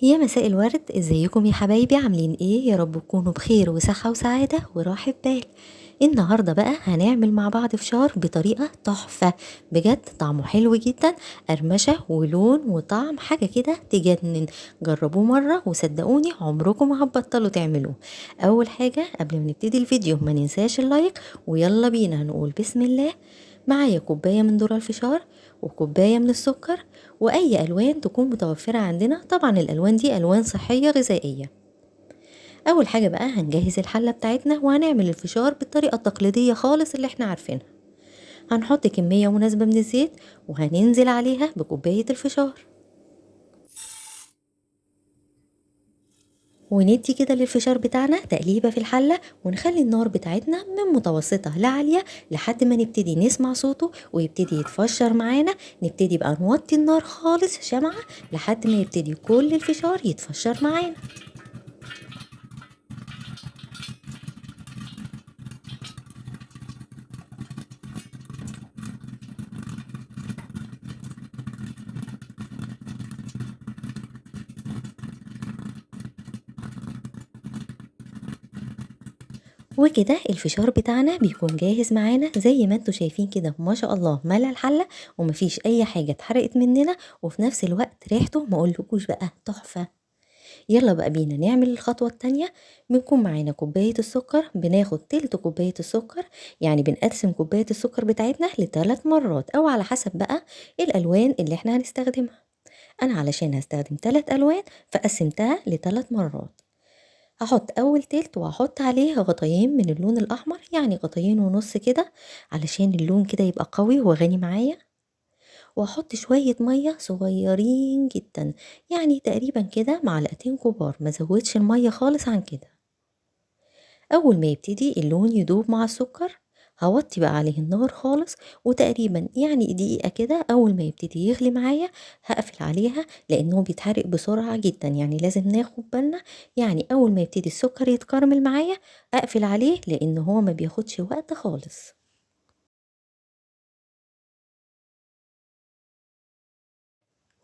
يا مساء الورد، ازيكم يا حبايبي؟ عاملين ايه؟ يا رب تكونوا بخير وصحة وسعادة وراحة بال. النهاردة بقى هنعمل مع بعض فشار بطريقة تحفة، بجد طعمه حلو جدا، قرمشة ولون وطعم حاجة كده تجنن. جربوه مرة وصدقوني عمركم ما هتبطلوا تعملوه. اول حاجة قبل ما نبتدي الفيديو ما ننساش اللايك، ويلا بينا نقول بسم الله. معايا كوباية من ذرة الفشار، وكوباية من السكر، واي الوان تكون متوفرة عندنا. طبعا الالوان دي الوان صحية غذائية. اول حاجة بقى هنجهز الحلة بتاعتنا وهنعمل الفشار بالطريقة التقليدية خالص اللي احنا عارفينها. هنحط كمية مناسبة من الزيت وهننزل عليها بكوباية الفشار، وندي كده للفشار بتاعنا تقليبة في الحلة، ونخلي النار بتاعتنا من متوسطة لعالية لحد ما نبتدي نسمع صوته ويبتدي يتفشر معانا. نبتدي بقى نوطي النار خالص شمعة لحد ما يبتدي كل الفشار يتفشر معانا. وكده الفشار بتاعنا بيكون جاهز معانا زي ما انتوا شايفين كده، ما شاء الله ملى الحلة ومفيش اي حاجة اتحرقت مننا، وفي نفس الوقت ريحته ما اقولكوش بقى تحفة. يلا بقى بينا نعمل الخطوة التانية. بنكون معانا كوباية السكر، بناخد تلت كوباية السكر، يعني بنقسم كوباية السكر بتاعتنا لثلاث مرات او على حسب بقى الالوان اللي احنا هنستخدمها. انا علشان هستخدم 3 الوان فقسمتها لثلاث مرات. هحط اول تلت وهحط عليه غطيين من اللون الاحمر، يعني غطيين ونص كده، علشان اللون كده يبقى قوي وغني معايا. وهحط شوية مية صغيرين جدا، يعني تقريبا كده معلقتين كبار، ما زودش المية خالص عن كده. اول ما يبتدي اللون يدوب مع السكر هوطي بقى عليه النار خالص، وتقريبا يعني دقيقة كده اول ما يبتدي يغلي معايا هقفل عليها، لانه بيتحرق بسرعة جدا، يعني لازم ناخد بالنا. يعني اول ما يبتدي السكر يتكرمل معايا اقفل عليه، لان هو ما بياخدش وقت خالص.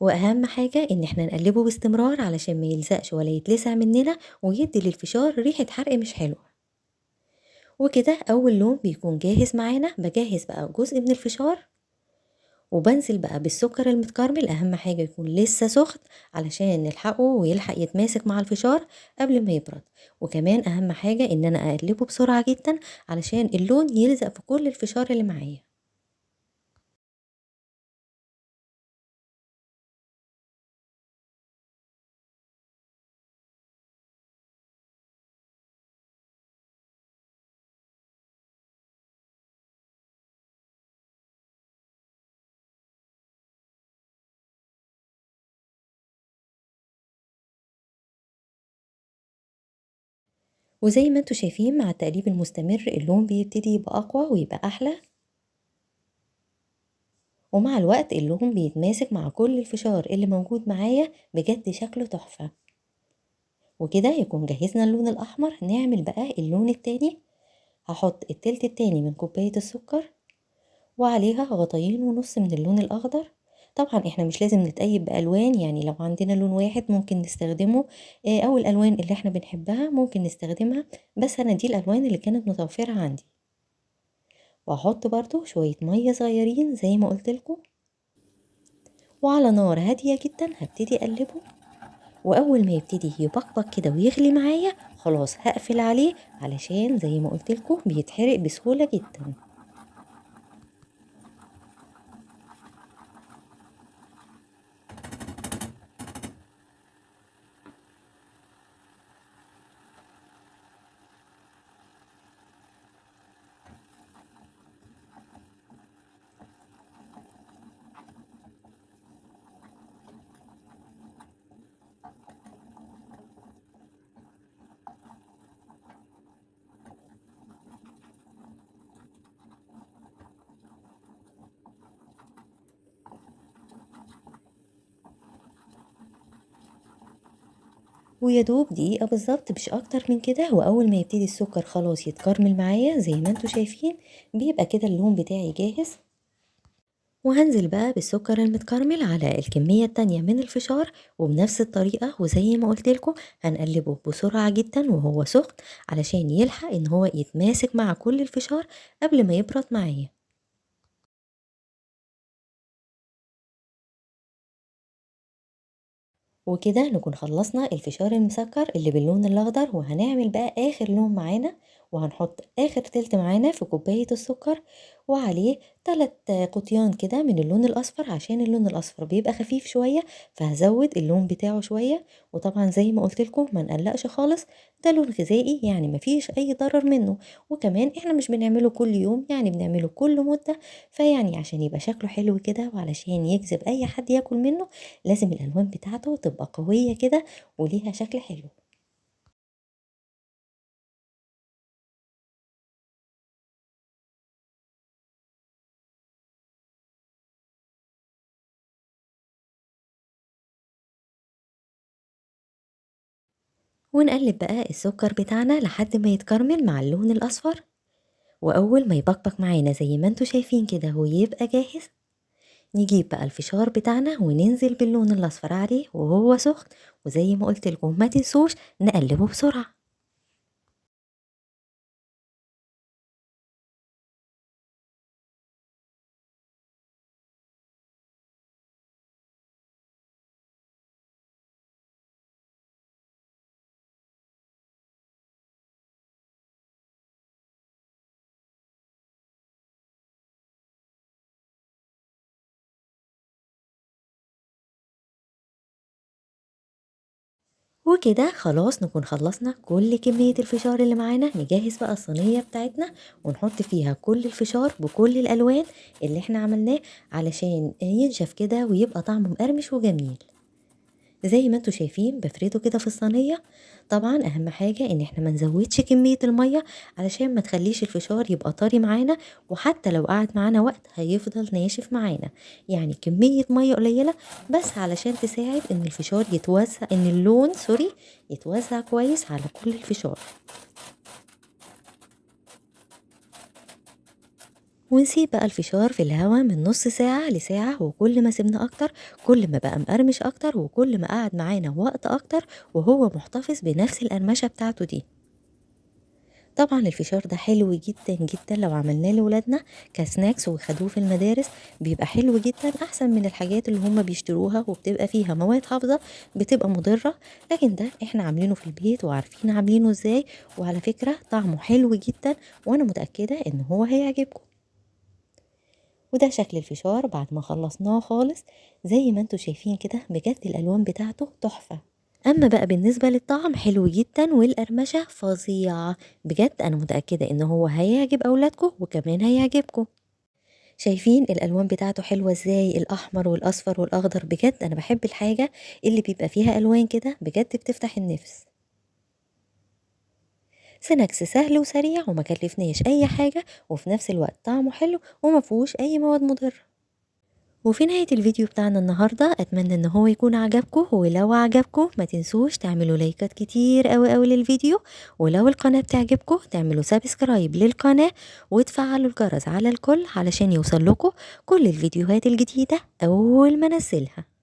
واهم حاجة ان احنا نقلبه باستمرار علشان ما يلزقش ولا يتلسع مننا، ويدي للفشار ريحة حرق مش حلوة. وكده اول لون بيكون جاهز معانا، بجهز بقى جزء من الفشار وبنزل بقى بالسكر المتكرمل، اهم حاجة يكون لسه سخن علشان نلحقه ويلحق يتماسك مع الفشار قبل ما يبرد. وكمان اهم حاجة ان انا اقلبه بسرعة جدا علشان اللون يلزق في كل الفشار اللي معايا. وزي ما انتوا شايفين مع التقليب المستمر اللون بيبتدي يبقى اقوى ويبقى احلى، ومع الوقت اللون بيتماسك مع كل الفشار اللي موجود معايا، بجد شكله تحفة. وكده يكون جهزنا اللون الأحمر، نعمل بقى اللون التاني. هحط التلت التاني من كوباية السكر وعليها غطيين ونص من اللون الأخضر. طبعا احنا مش لازم نتقيد بألوان، يعني لو عندنا لون واحد ممكن نستخدمه، أو الألوان اللي احنا بنحبها ممكن نستخدمها، بس أنا دي الألوان اللي كانت متوفرة عندي. وهحط برضو شوية مية صغيرين زي ما قلتلكم، وعلى نار هادية جدا هبتدي أقلبه. واول ما يبتدي يبقبق كده ويغلي معايا خلاص هقفل عليه، علشان زي ما قلت لكم بيتحرق بسهولة جدا. ويا دوب دقيقة بالظبط مش اكتر من كده، واول ما يبتدي السكر خلاص يتكرمل معايا زي ما انتوا شايفين، بيبقى كده اللون بتاعي جاهز. وهنزل بقى بالسكر المتكرمل على الكمية التانية من الفشار، وبنفس الطريقة وزي ما قلتلكوا هنقلبه بسرعة جدا وهو سخن علشان يلحق ان هو يتماسك مع كل الفشار قبل ما يبرد معايا. وكده نكون خلصنا الفشار المسكر اللي باللون الاخضر، وهنعمل بقى اخر لون معانا، وهنحط اخر تلت معانا في كوباية السكر، وعليه 3 قطيان كده من اللون الاصفر عشان اللون الاصفر بيبقى خفيف شوية، فهزود اللون بتاعه شوية. وطبعا زي ما قلت لكم ما نقلقش خالص، ده لون غذائي يعني مفيش اي ضرر منه، وكمان احنا مش بنعمله كل يوم، يعني بنعمله كل مدة، فيعني عشان يبقى شكله حلو كده وعلشان يجذب اي حد ياكل منه لازم الألوان بتاعته تبقى قوية كده وليها شكل حلو. ونقلب بقى السكر بتاعنا لحد ما يتكرمل مع اللون الأصفر، وأول ما يبقبق معانا زي ما انتوا شايفين كده ويبقى جاهز، نجيب بقى الفشار بتاعنا وننزل باللون الأصفر عليه وهو سخن، وزي ما قلت لكم ما تنسوش نقلبه بسرعة. وكده خلاص نكون خلصنا كل كمية الفشار اللي معانا. نجهز بقى الصينية بتاعتنا ونحط فيها كل الفشار بكل الألوان اللي احنا عملناه علشان ينشف كده ويبقى طعمه مقرمش وجميل. زي ما انتوا شايفين بفرده كده في الصينية. طبعا اهم حاجة ان احنا ما نزودش كمية المية علشان ما تخليش الفشار يبقى طري معانا، وحتى لو قعد معانا وقت هيفضل ناشف معانا. يعني كمية مية قليلة بس علشان تساعد ان الفشار يتوزع، ان اللون سوري يتوزع كويس على كل الفشار. ونسيب بقى الفشار في الهوا من نص ساعة لساعة، وكل ما سيبنا أكتر كل ما بقى مقرمش أكتر، وكل ما قعد معانا وقت أكتر وهو محتفظ بنفس القرمشة بتاعته دي. طبعا الفشار ده حلو جدا جدا لو عملناه لولادنا كسناكس وخدوه في المدارس، بيبقى حلو جدا أحسن من الحاجات اللي هم بيشتروها وبتبقى فيها مواد حافظة بتبقى مضرة. لكن ده احنا عاملينه في البيت وعارفين عاملينه ازاي، وعلى فكرة طعمه حلو جدا وأنا متأكدة إن هو هيعجبكم. وده شكل الفشار بعد ما خلصناه خالص. زي ما انتوا شايفين كده بجد الالوان بتاعته تحفة. اما بقى بالنسبة للطعم حلو جدا والقرمشة فظيعة، بجد انا متأكدة ان هو هيعجب اولادكم وكمان هيعجبكم. شايفين الالوان بتاعته حلوة ازاي، الاحمر والاصفر والاخضر، بجد انا بحب الحاجة اللي بيبقى فيها الوان كده بجد بتفتح النفس. سناكس سهل وسريع وما كلفناش اي حاجة، وفي نفس الوقت طعمه حلو وما فيهوش اي مواد مضرة. وفي نهاية الفيديو بتاعنا النهاردة أتمنى إن هو يكون عجبكم، ولو عجبكم ما تنسوش تعملوا لايكات كتير أوي للفيديو، ولو القناة بتعجبكم تعملوا سبسكرايب للقناة وتفعلوا الجرس على الكل علشان يوصل لكم كل الفيديوهات الجديدة أول ما نزلها.